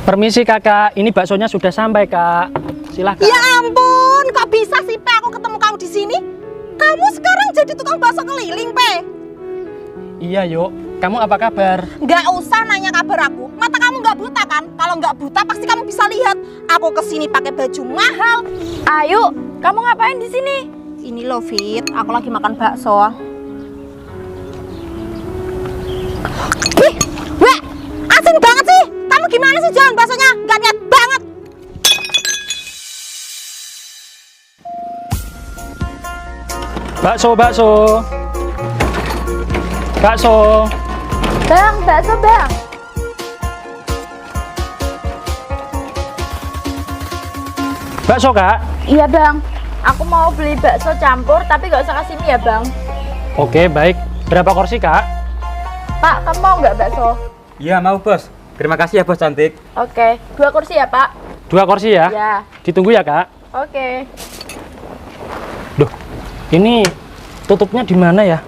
Permisi kakak, ini baksonya sudah sampai kak. Silahkan. Ya ampun, kok bisa sih Pe aku ketemu kamu di sini? Kamu sekarang jadi tukang bakso keliling Pe? Iya yuk, kamu apa kabar? Nggak usah nanya kabar aku. Mata kamu nggak buta kan? Kalau nggak buta pasti kamu bisa lihat. Aku kesini pakai baju mahal. Ayo, kamu ngapain di sini? Ini loh Fit, aku lagi makan bakso. Ih, wah, asin banget sih. Kamu gimana sih jualan baksonya? Nggak niat banget. Bakso. Bang, bakso bang. Bakso kak? Iya bang, aku mau beli bakso campur tapi gak usah kasih mie ya bang. Oke baik, berapa porsi kak? Pak, kamu mau nggak bakso? Iya mau bos. Terima kasih ya bos cantik. Oke, 2 kursi ya pak? 2 porsi ya? Ya. Ditunggu ya kak. Oke. Duh, ini tutupnya di mana ya?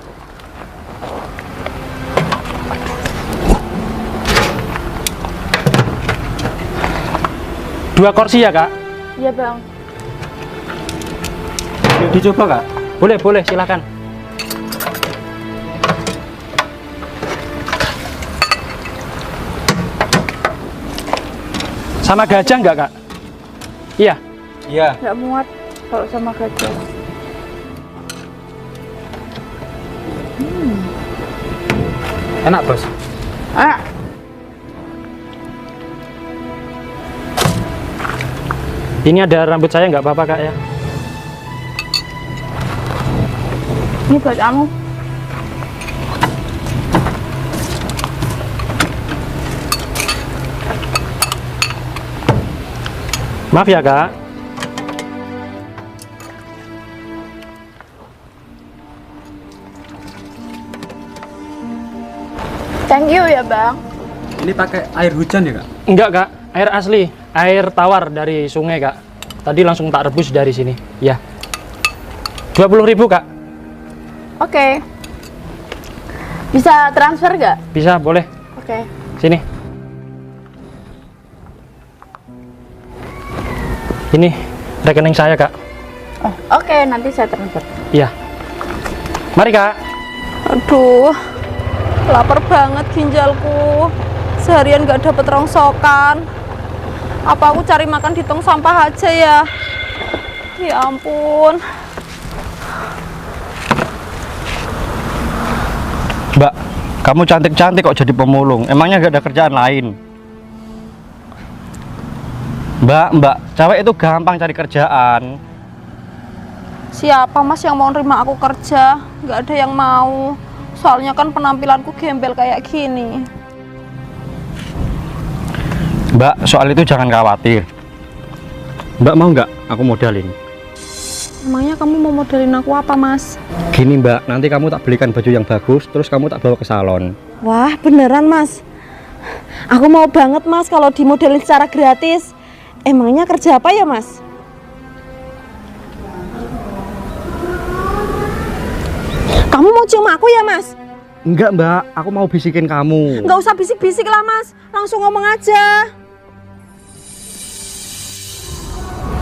Dua kursi ya kak? Iya bang. Dicoba kak? Boleh, silakan. Sama gajah nggak kak? Iya. Iya. Nggak muat kalau sama gajah. Enak bos. Ini ada rambut saya nggak apa-apa kak ya? Ini buat kamu. Maaf ya kak. Thank you ya bang. Ini pakai air hujan ya kak? Enggak kak, air asli, air tawar dari sungai kak. Tadi langsung tak rebus dari sini. Ya. 20.000 kak. Oke. Bisa transfer nggak? Bisa, boleh. Oke. Sini. Ini rekening saya kak. Oh, oke, nanti saya transfer. Iya. Mari kak. Aduh, lapar banget ginjalku. Seharian gak dapet rongsokan. Apa aku cari makan di tong sampah aja ya? Ya ampun. Mbak, kamu cantik-cantik kok jadi pemulung. Emangnya gak ada kerjaan lain? Mbak, cewek itu gampang cari kerjaan. Siapa mas yang mau nerima aku kerja? Gak ada yang mau. Soalnya kan penampilanku gembel kayak gini. Mbak, soal itu jangan khawatir. Mbak mau nggak aku modalin? Emangnya kamu mau modelin aku apa mas? Gini mbak, nanti kamu tak belikan baju yang bagus, terus kamu tak bawa ke salon. Wah beneran mas? Aku mau banget mas kalau dimodelin secara gratis. Emangnya kerja apa ya mas? Kamu mau cium aku ya mas? Enggak mbak, aku mau bisikin kamu. Nggak usah bisik-bisik lah mas, langsung ngomong aja.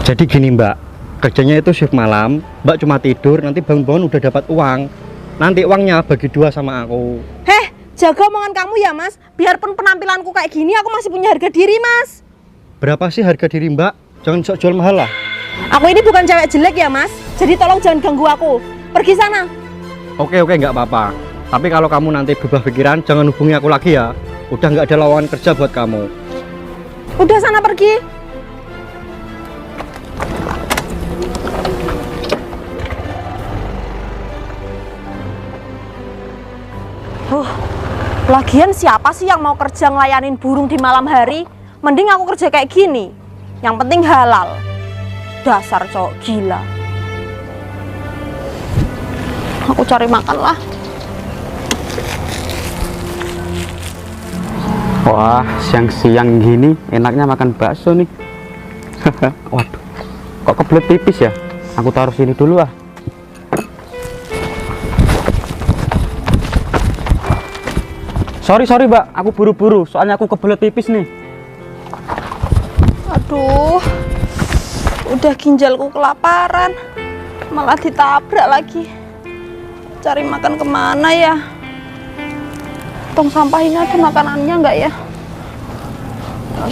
Jadi gini mbak, kerjanya itu shift malam, mbak cuma tidur, nanti bangun-bangun udah dapat uang. Nanti uangnya bagi 2 sama aku. Heh, jaga omongan kamu ya mas. Biarpun penampilanku kayak gini, aku masih punya harga diri mas. Berapa sih harga diri mbak? Jangan sok jual mahal lah. Aku ini bukan cewek jelek ya mas. Jadi tolong jangan ganggu aku. Pergi sana. Oke, nggak apa-apa. Tapi kalau kamu nanti berubah pikiran, jangan hubungi aku lagi ya. Udah nggak ada lowongan kerja buat kamu. Udah sana pergi. Lagian siapa sih yang mau kerja ngelayanin burung di malam hari? Mending aku kerja kayak gini. Yang penting halal. Dasar cowok gila. Aku cari makan lah. Wah siang-siang gini enaknya makan bakso nih. Waduh, kok kebelet pipis ya? Aku taruh sini dulu ah. Sorry mbak, aku buru-buru soalnya aku kebelet pipis nih. Aduh, udah ginjalku kelaparan, malah ditabrak lagi. Cari makan kemana ya? Tong sampah ini ada makanannya nggak ya?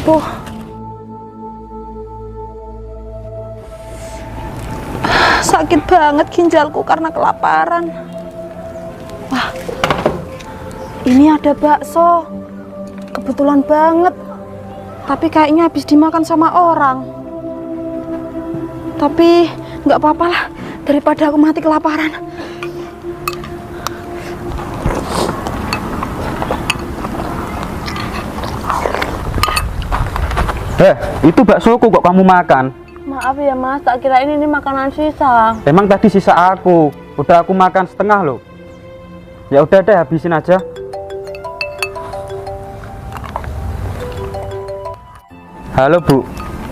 Aduh. Sakit banget ginjalku karena kelaparan. Wah, ini ada bakso. Kebetulan banget. Tapi kayaknya habis dimakan sama orang. Tapi nggak apa-apa lah, daripada aku mati kelaparan. Itu baksoku kok kamu makan? Maaf ya mas, tak kirain ini makanan sisa. Emang tadi sisa aku, udah aku makan setengah loh. Ya udah deh, habisin aja. Halo Bu,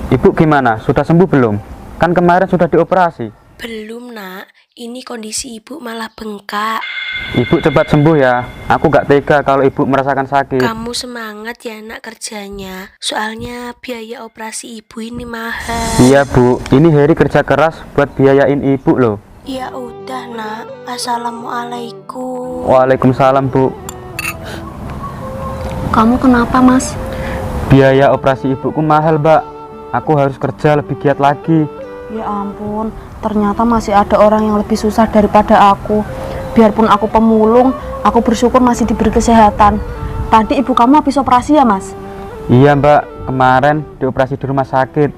Ibu gimana? Sudah sembuh belum? Kan kemarin sudah dioperasi. Belum nak, ini kondisi ibu malah bengkak. Ibu cepat sembuh ya. Aku gak tega kalau ibu merasakan sakit. Kamu semangat ya nak kerjanya. Soalnya biaya operasi ibu ini mahal. Iya Bu, ini Heri kerja keras buat biayain ibu loh. Ya udah nak, assalamualaikum. Waalaikumsalam Bu. Kamu kenapa mas? Biaya operasi ibuku mahal Mbak. Aku harus kerja lebih giat lagi. Ya ampun, ternyata masih ada orang yang lebih susah daripada aku. Biarpun aku pemulung, aku bersyukur masih diberi kesehatan. Tadi ibu kamu habis operasi ya mas? Iya Mbak, kemarin dioperasi di rumah sakit.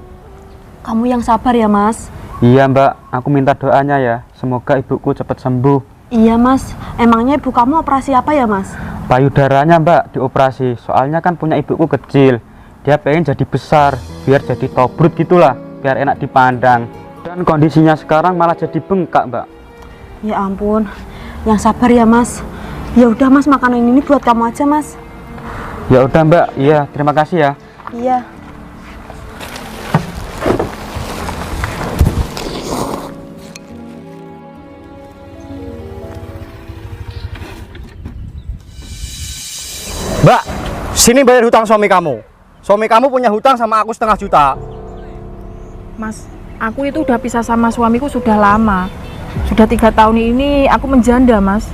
Kamu yang sabar ya mas? Iya Mbak, aku minta doanya ya. Semoga ibuku cepat sembuh. Iya mas, emangnya ibu kamu operasi apa ya mas? Payudaranya Mbak dioperasi. Soalnya kan punya ibuku kecil. Dia pengen jadi besar, biar jadi tobrut gitulah, biar enak dipandang. Dan kondisinya sekarang malah jadi bengkak Mbak. Ya ampun, yang sabar ya mas. Ya udah mas, makanan ini buat kamu aja mas. Ya udah Mbak, iya terima kasih ya. Iya. Mbak, sini bayar hutang suami kamu. Suami kamu punya hutang sama aku 1,5 juta. Mas, aku itu udah pisah sama suamiku sudah lama. Sudah 3 tahun ini aku menjanda, Mas.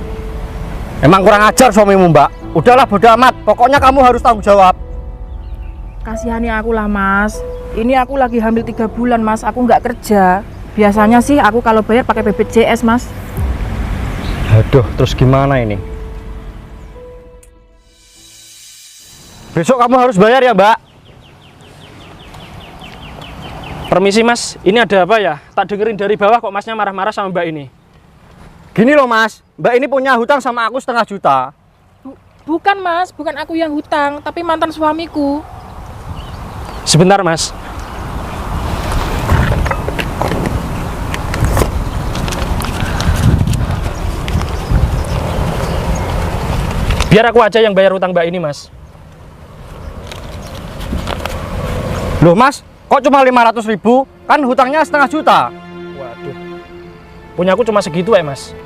Emang kurang ajar suamimu, Mbak. Udahlah bodo amat, pokoknya kamu harus tanggung jawab. Kasihani aku lah, Mas. Ini aku lagi hamil 3 bulan, Mas. Aku nggak kerja. Biasanya sih aku kalau bayar pakai BPJS, Mas. Aduh, terus gimana ini? Besok kamu harus bayar ya, Mbak. Permisi mas, ini ada apa ya? Tak dengerin dari bawah kok masnya marah-marah sama mbak ini. Gini loh mas, mbak ini punya hutang sama aku 1,5 juta. Bukan, Mas. Bukan aku yang hutang, tapi mantan suamiku. Sebentar mas. Biar aku aja yang bayar hutang mbak ini mas. Loh mas, kok cuma 500.000? Kan hutangnya 1,5 juta. Waduh, punya aku cuma segitu ya mas.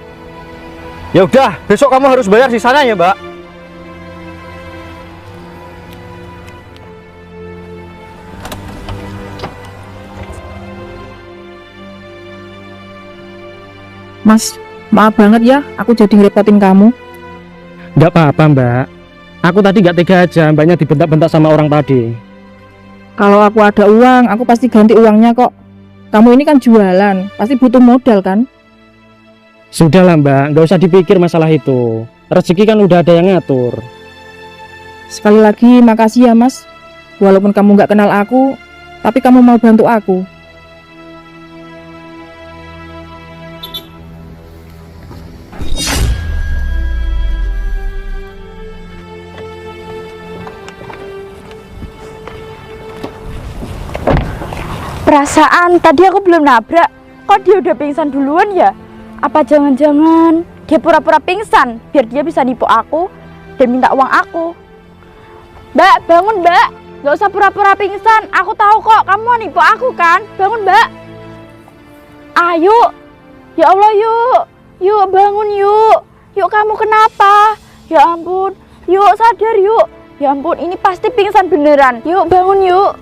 Ya udah, besok kamu harus bayar sisanya ya, Mbak. Mas, maaf banget ya, aku jadi ngerepotin kamu. Nggak apa-apa mbak. Aku tadi nggak tega aja mbaknya dibentak-bentak sama orang tadi. Kalau aku ada uang, aku pasti ganti uangnya kok. Kamu ini kan jualan, pasti butuh modal kan? Sudahlah mbak, nggak usah dipikir masalah itu. Rezeki kan udah ada yang ngatur. Sekali lagi makasih ya mas. Walaupun kamu nggak kenal aku, tapi kamu mau bantu aku. Perasaan tadi aku belum nabrak, kok dia udah pingsan duluan ya? Apa jangan-jangan dia pura-pura pingsan biar dia bisa nipu aku dan minta uang aku? Mbak, bangun mbak, gak usah pura-pura pingsan. Aku tahu kok kamu mau nipu aku kan? Bangun mbak. Ayo, ya Allah yuk bangun yuk. Yuk kamu kenapa? Ya ampun, yuk sadar yuk. Ya ampun, ini pasti pingsan beneran. Yuk bangun yuk.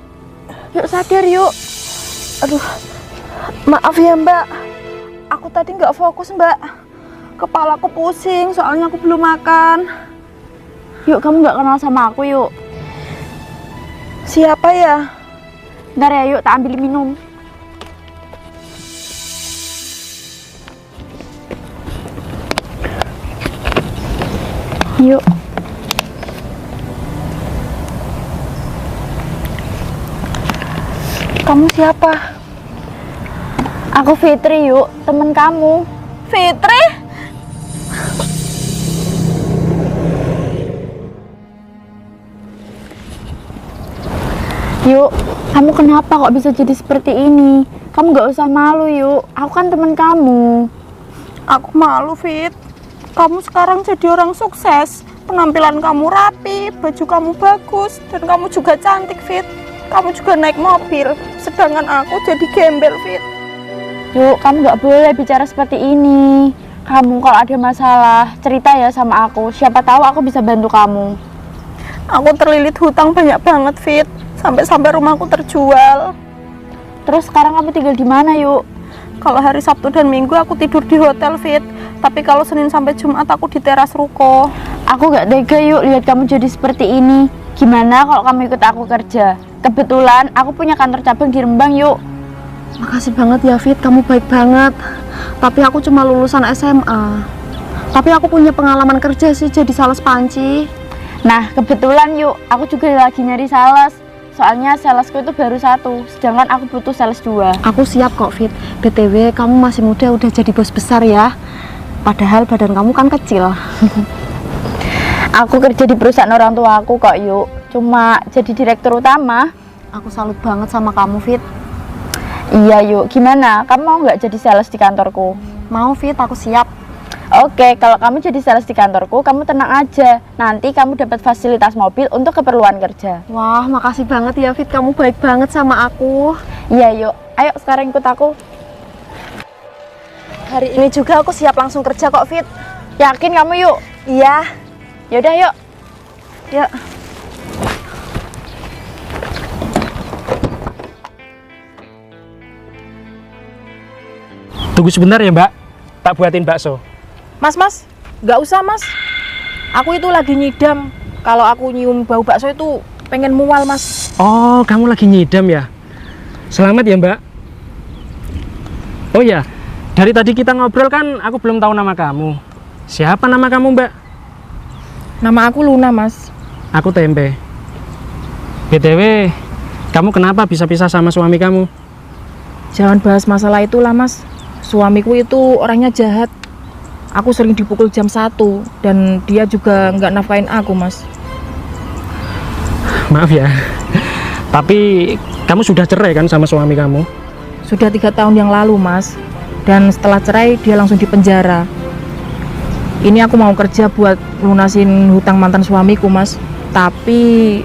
Yuk sadar yuk. Aduh, maaf ya Mbak. Aku tadi nggak fokus Mbak. Kepalaku pusing soalnya aku belum makan. Yuk kamu nggak kenal sama aku yuk. Siapa ya? Ntar ya yuk tak ambil minum. Yuk. Kamu siapa? Aku Fitri yuk, temen kamu. Fitri? Yuk, kamu kenapa kok bisa jadi seperti ini? Kamu gak usah malu yuk, aku kan temen kamu. Aku malu, Fit. Kamu sekarang jadi orang sukses. Penampilan kamu rapi, baju kamu bagus, dan kamu juga cantik, Fit. Kamu juga naik mobil, sedangkan aku jadi gembel, Fit. Yuk, kamu gak boleh bicara seperti ini. Kamu kalau ada masalah, cerita ya sama aku. Siapa tahu aku bisa bantu kamu. Aku terlilit hutang banyak banget, Fit. Sampai-sampai rumahku terjual. Terus sekarang kamu tinggal di mana yuk? Kalau hari Sabtu dan Minggu aku tidur di hotel, Fit. Tapi kalau Senin sampai Jumat aku di teras ruko. Aku gak tega yuk lihat kamu jadi seperti ini. Gimana kalau kamu ikut aku kerja? Kebetulan aku punya kantor cabang di Rembang yuk. Makasih banget ya, Fit. Kamu baik banget. Tapi aku cuma lulusan SMA. Tapi aku punya pengalaman kerja sih jadi sales panci. Nah kebetulan yuk, aku juga lagi nyari sales. Soalnya salesku itu baru 1, sedangkan aku butuh sales 2. Aku siap kok, Fit. BTW, kamu masih muda udah jadi bos besar ya. Padahal badan kamu kan kecil. Aku kerja di perusahaan orang tua aku kok yuk. Cuma jadi direktur utama. Aku salut banget sama kamu, Fit. Iya yuk, gimana? Kamu mau nggak jadi sales di kantorku? Mau, Fit, aku siap. Oke, kalau kamu jadi sales di kantorku, kamu tenang aja. Nanti kamu dapat fasilitas mobil untuk keperluan kerja. Wah, makasih banget ya, Fit. Kamu baik banget sama aku. Iya yuk, ayo sekarang ikut aku. Hari ini juga aku siap langsung kerja kok, Fit. Yakin kamu yuk? Iya. Yaudah yuk. Yuk. Tunggu sebentar ya Mbak, tak buatin bakso. Mas, nggak usah mas. Aku itu lagi nyidam. Kalau aku nyium bau bakso itu pengen mual mas. Oh, kamu lagi nyidam ya? Selamat ya Mbak. Oh ya, dari tadi kita ngobrol kan aku belum tahu nama kamu. Siapa nama kamu Mbak? Nama aku Luna mas. Aku Tempe. BTW, kamu kenapa bisa pisah sama suami kamu? Jangan bahas masalah itulah mas. Suamiku itu orangnya jahat. Aku sering dipukul jam 1 dan dia juga nggak nafkain aku mas. Maaf ya, tapi kamu sudah cerai kan sama suami kamu? Sudah 3 tahun yang lalu mas. Dan setelah cerai dia langsung dipenjara. Ini aku mau kerja buat lunasin hutang mantan suamiku mas. Tapi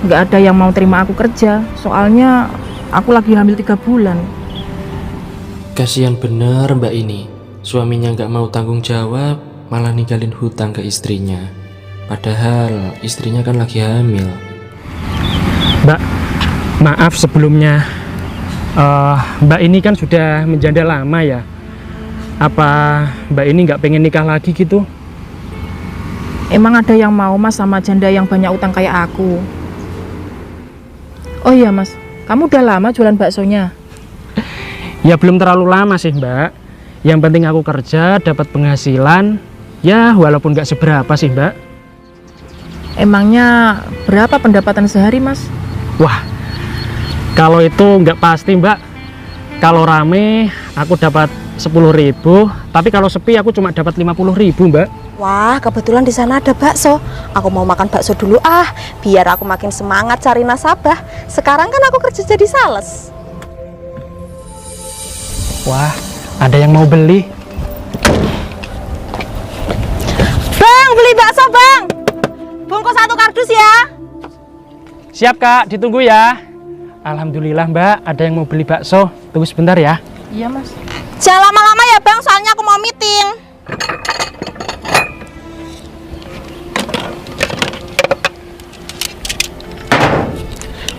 nggak ada yang mau terima aku kerja. Soalnya aku lagi hamil 3 bulan. Kasihan bener mbak ini. Suaminya nggak mau tanggung jawab, malah ninggalin hutang ke istrinya. Padahal istrinya kan lagi hamil. Mbak, maaf sebelumnya. Mbak ini kan sudah menjanda lama ya. Apa Mbak ini nggak pengen nikah lagi gitu? Emang ada yang mau mas sama janda yang banyak utang kayak aku? Oh iya mas, kamu udah lama jualan baksonya? Ya belum terlalu lama sih Mbak. Yang penting aku kerja, dapat penghasilan. Ya walaupun nggak seberapa sih Mbak. Emangnya berapa pendapatan sehari mas? Wah, kalau itu nggak pasti Mbak. Kalau rame aku dapat 10.000, tapi kalau sepi aku cuma dapat 50.000 Mbak. Wah, kebetulan di sana ada bakso. Aku mau makan bakso dulu biar aku makin semangat cari nasabah. Sekarang kan aku kerja jadi sales. Wah, ada yang mau beli. Bang, beli bakso bang. Bungkus 1 kardus ya. Siap Kak, ditunggu ya. Alhamdulillah Mbak, ada yang mau beli bakso. Tunggu sebentar ya. Iya mas. Jangan lama-lama ya bang, soalnya aku mau meeting.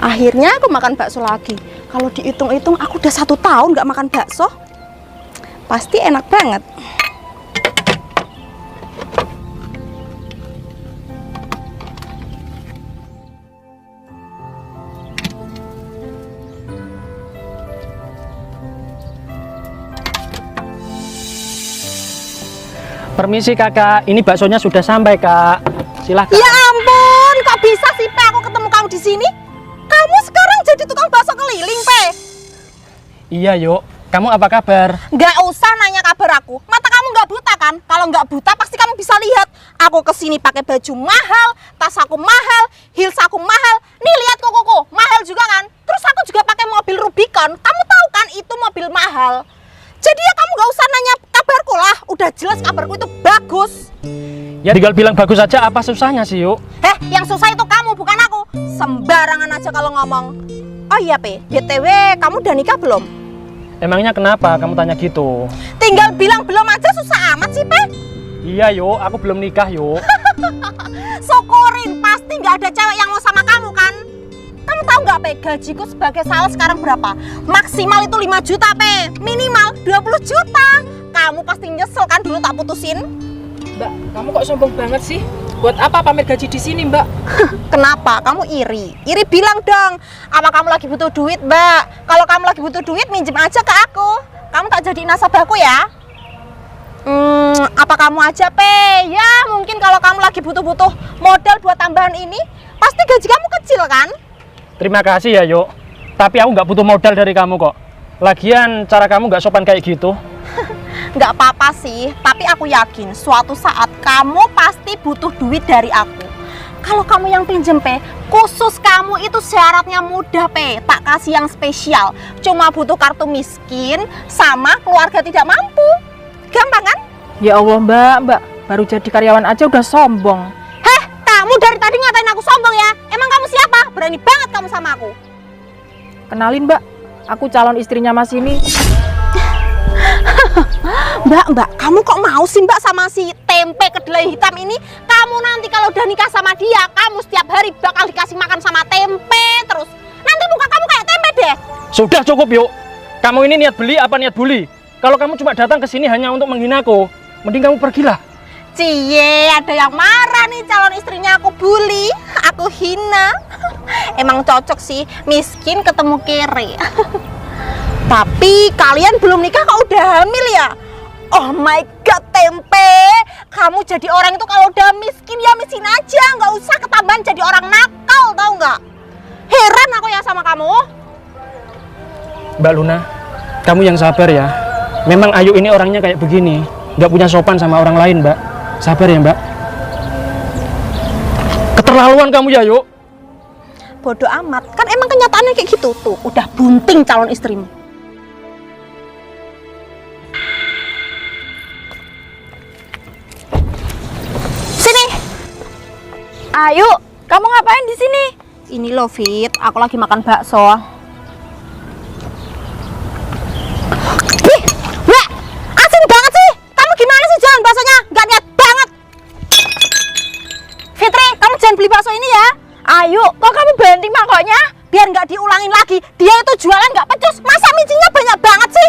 Akhirnya aku makan bakso lagi. Kalau dihitung-hitung aku udah 1 tahun nggak makan bakso. Pasti enak banget. Permisi kakak, ini baksonya sudah sampai kak. Silahkan. Ya ampun, kok bisa sih Pe aku ketemu kamu di sini? Kamu sekarang jadi tukang bakso keliling, Pe. Iya yuk, kamu apa kabar? Nggak usah nanya kabar aku. Mata kamu nggak buta kan? Kalau nggak buta pasti kamu bisa lihat. Aku kesini pakai baju mahal, tas aku mahal, heels aku mahal. Nih lihat kukuku, mahal juga kan? Terus aku juga pakai mobil Rubicon. Kamu tahu kan itu mobil mahal. Jadi ya kamu nggak usah nanya kabarku lah. Udah jelas kabarku itu bagus. Ya tinggal bilang bagus aja, apa susahnya sih yuk? Yang susah itu kamu bukan aku. Sembarangan aja kalau ngomong. Oh iya Pe, BTW kamu udah nikah belum? Emangnya kenapa kamu tanya gitu? Tinggal bilang belum aja susah amat sih Pe. Iya yuk, aku belum nikah yuk. Syukurin, pasti nggak ada cewek yang mau sama kamu kan? Kamu tahu nggak Pe, gajiku sebagai sales sekarang berapa? Maksimal itu 5 juta Pe, minimal 20 juta. Kamu pasti nyesel kan dulu tak putusin? Mbak, kamu kok sombong banget sih? Buat apa pamer gaji di sini, Mbak? Kenapa? Kamu iri? Iri bilang dong. Apa kamu lagi butuh duit, Mbak? Kalau kamu lagi butuh duit, minjem aja ke aku. Kamu tak jadi nasabahku ya? Apa kamu aja, Pe? Ya, mungkin kalau kamu lagi butuh-butuh modal buat tambahan ini, pasti gaji kamu kecil kan? Terima kasih ya yuk. Tapi aku nggak butuh modal dari kamu kok. Lagian cara kamu nggak sopan kayak gitu. Nggak apa-apa sih, tapi aku yakin suatu saat kamu pasti butuh duit dari aku. Kalau kamu yang pinjem Pe, khusus kamu itu syaratnya mudah Pe, tak kasih yang spesial. Cuma butuh kartu miskin sama keluarga tidak mampu. Gampang kan? Ya Allah, Mbak, baru jadi karyawan aja udah sombong. Heh, kamu dari tadi ngatain aku sombong ya? Emang kamu siapa? Berani banget kamu sama aku. Kenalin, Mbak, aku calon istrinya Mas ini. Mbak, kamu kok mau sih Mbak sama si tempe kedelai hitam ini? Kamu nanti kalau udah nikah sama dia, kamu setiap hari bakal dikasih makan sama tempe terus. Nanti muka kamu kayak tempe deh. Sudah cukup yuk. Kamu ini niat beli apa niat bully? Kalau kamu cuma datang ke sini hanya untuk menghinaku, mending kamu pergilah. Cie, ada yang marah nih calon istrinya aku bully, aku hina. Emang cocok sih, miskin ketemu kere. Tapi kalian belum nikah kok udah hamil ya? Oh my god tempe, kamu jadi orang itu kalau udah miskin ya miskin aja, nggak usah ketambahan jadi orang nakal, tahu nggak? Heran aku ya sama kamu. Mbak Luna, kamu yang sabar ya. Memang Ayu ini orangnya kayak begini, nggak punya sopan sama orang lain Mbak. Sabar ya Mbak. Keterlaluan kamu ya yuk. Bodoh amat, kan emang kenyataannya kayak gitu tuh, udah bunting calon istrimu. Ayu, kamu ngapain di sini? Ini loh Fit, aku lagi makan bakso. Ih, Mbak, asin banget sih. Kamu gimana sih jualan baksonya? Gak niat banget. Fitri, kamu jangan beli bakso ini ya. Ayu, kok kamu banting mangkoknya? Biar nggak diulangin lagi. Dia itu jualan nggak pecus. Masa mincinya banyak banget sih?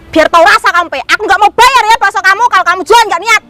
Biar tahu rasa kamu, Pe. Aku nggak mau bayar ya bakso kamu kalau kamu jualan nggak niat.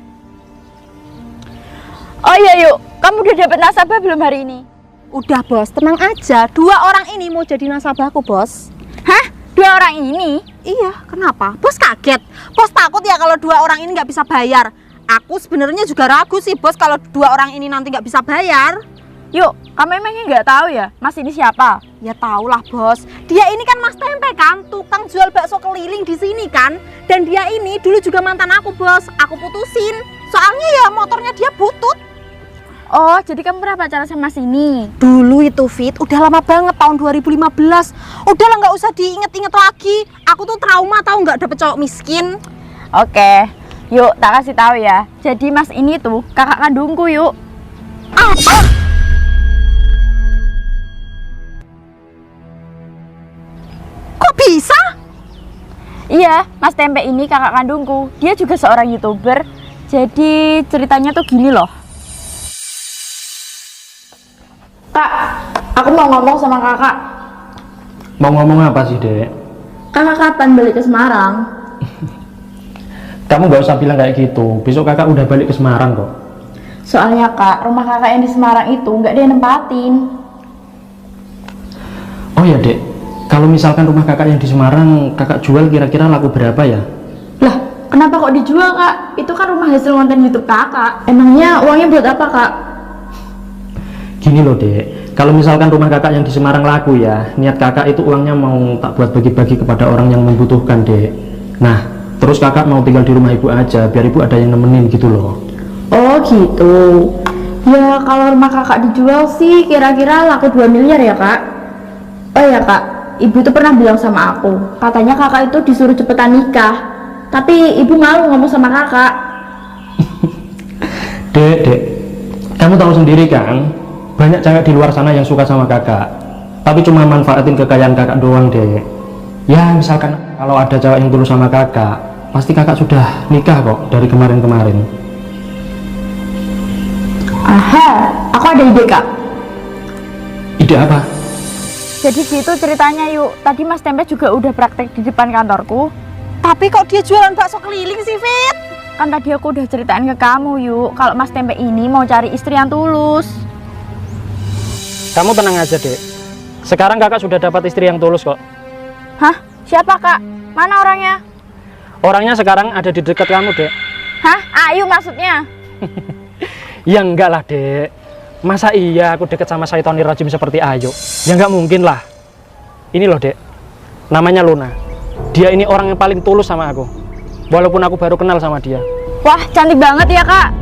Oh iya yuk, kamu udah dapet nasabah belum hari ini? Udah bos, tenang aja. 2 orang ini mau jadi nasabahku bos. Hah? 2 orang ini? Iya, kenapa? Bos kaget. Bos takut ya kalau 2 orang ini nggak bisa bayar. Aku sebenarnya juga ragu sih bos kalau 2 orang ini nanti nggak bisa bayar. Yuk, kamu emangnya nggak tahu ya, Mas ini siapa? Ya tau lah bos. Dia ini kan Mas Tempe kan, tukang jual bakso keliling di sini kan. Dan dia ini dulu juga mantan aku bos. Aku putusin. Soalnya ya motornya dia butut. Oh, jadi kamu pernah pacaran sama Mas ini? Dulu itu Fit, udah lama banget tahun 2015. Udah lah nggak usah diinget-inget lagi. Aku tuh trauma tahu nggak dapet cowok miskin. Oke, yuk tak kasih tahu ya. Jadi Mas ini tuh kakak kandungku yuk. Apa? Kok bisa? Iya, Mas Tempe ini kakak kandungku. Dia juga seorang YouTuber. Jadi ceritanya tuh gini loh. Kak, Aku mau ngomong sama kakak. Mau ngomong apa sih, Dek? Kakak kapan balik ke Semarang? Kamu nggak usah bilang kayak gitu. Besok kakak udah balik ke Semarang kok. Soalnya kak, rumah kakak yang di Semarang itu nggak dia nempatin. Oh ya, Dek. Kalau misalkan rumah kakak yang di Semarang kakak jual kira-kira laku berapa ya? Lah, kenapa kok dijual kak? Itu kan rumah hasil konten YouTube kakak. Emangnya uangnya buat apa kak? Gini loh, Dek. Kalau misalkan rumah kakak yang di Semarang laku ya, niat kakak itu uangnya mau tak buat bagi-bagi kepada orang yang membutuhkan, Dek. Nah, terus kakak mau tinggal di rumah ibu aja, biar ibu ada yang nemenin gitu loh. Oh gitu. Ya kalau rumah kakak dijual sih kira-kira laku 2 miliar ya kak. Oh ya kak, ibu tuh pernah bilang sama aku, katanya kakak itu disuruh cepetan nikah. Tapi ibu malu ngomong sama kakak. Dek, kamu tahu sendiri kan, banyak cewek di luar sana yang suka sama kakak, tapi cuma manfaatin kekayaan kakak doang, Dek. Ya misalkan kalau ada cewek yang tulus sama kakak, pasti kakak sudah nikah kok dari kemarin-kemarin. Aha, aku ada ide kak. Ide apa? Jadi gitu ceritanya yuk. Tadi Mas Tempe juga udah praktek di depan kantorku. Tapi kok dia jualan bakso keliling sih, Fit? Kan tadi aku udah ceritain ke kamu yuk, kalau Mas Tempe ini mau cari istri yang tulus. Kamu tenang aja, Dek. Sekarang kakak sudah dapat istri yang tulus kok. Hah? Siapa kak? Mana orangnya? Orangnya sekarang ada di dekat kamu, Dek. Hah? Ayu maksudnya? Ya enggak lah, Dek. Masa iya aku deket sama Syaitonir Rajim seperti Ayu? Ya enggak mungkin lah. Ini loh, Dek. Namanya Luna. Dia ini orang yang paling tulus sama aku. Walaupun aku baru kenal sama dia. Wah, cantik banget ya kak.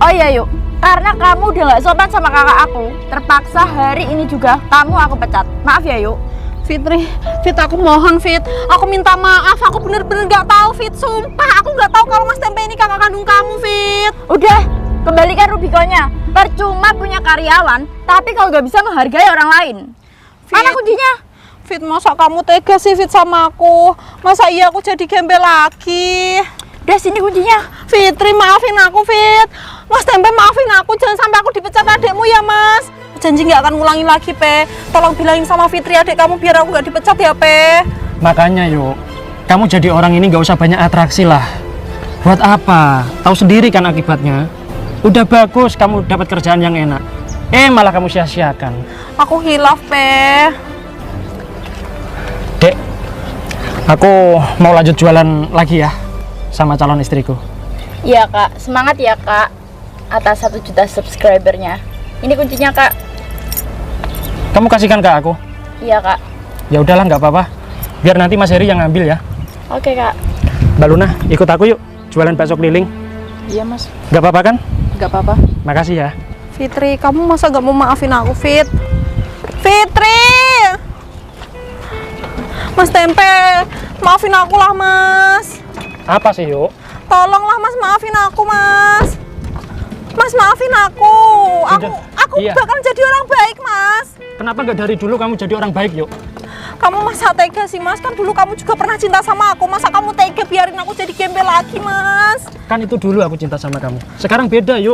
Oh iya yuk, karena kamu udah gak sopan sama kakak aku, terpaksa hari ini juga kamu aku pecat. Maaf ya yuk. Fitri, Fit, aku mohon, Fit. Aku minta maaf, aku bener-bener gak tahu, Fit. Sumpah, aku gak tahu kalau Mas Tempe ini kakak kandung kamu, Fit. Udah, kembalikan Rubikonya. Percuma punya karyawan, tapi kalau gak bisa menghargai orang lain. Fit. Mana kuncinya? Fit, masa kamu tega sih, Fit, sama aku? Masa iya aku jadi gembel lagi? Udah, sini kuncinya. Fitri, maafin aku, Fit. Mas Tempe, maafin aku. Jangan sampai aku dipecat adekmu ya, Mas. Janji nggak akan ngulangi lagi, Pe. Tolong bilangin sama Fitri adek kamu biar aku nggak dipecat ya, Pe. Makanya yuk, kamu jadi orang ini nggak usah banyak atraksi lah. Buat apa? Tahu sendiri kan akibatnya. Udah bagus kamu dapat kerjaan yang enak, malah kamu sia-siakan. Aku hilaf, Pe. Dek, aku mau lanjut jualan lagi ya sama calon istriku. Iya kak, semangat ya kak atas 1 juta subscribernya. Ini kuncinya kak. Kamu kasihkan ke aku? Iya kak. Ya udahlah, nggak apa-apa. Biar nanti Mas Heri yang ngambil ya. Oke kak. Mbak Luna, ikut aku yuk jualan bakso keliling. Iya mas, Nggak apa-apa kan? nggak apa-apa. Makasih ya. Fitri, kamu masa nggak mau maafin aku, Fit? Fitri! Mas Tempe, maafin aku lah, Mas. Apa sih yuk? Tolonglah, Mas, maafin aku, Mas. Mas, maafin aku. Aku Iya. bakal jadi orang baik, Mas. Kenapa nggak dari dulu kamu jadi orang baik yuk? Kamu masa tega sih, Mas? Kan dulu kamu juga pernah cinta sama aku. Masa kamu tega biarin aku jadi gembel lagi, Mas? Kan itu dulu aku cinta sama kamu. Sekarang beda yuk.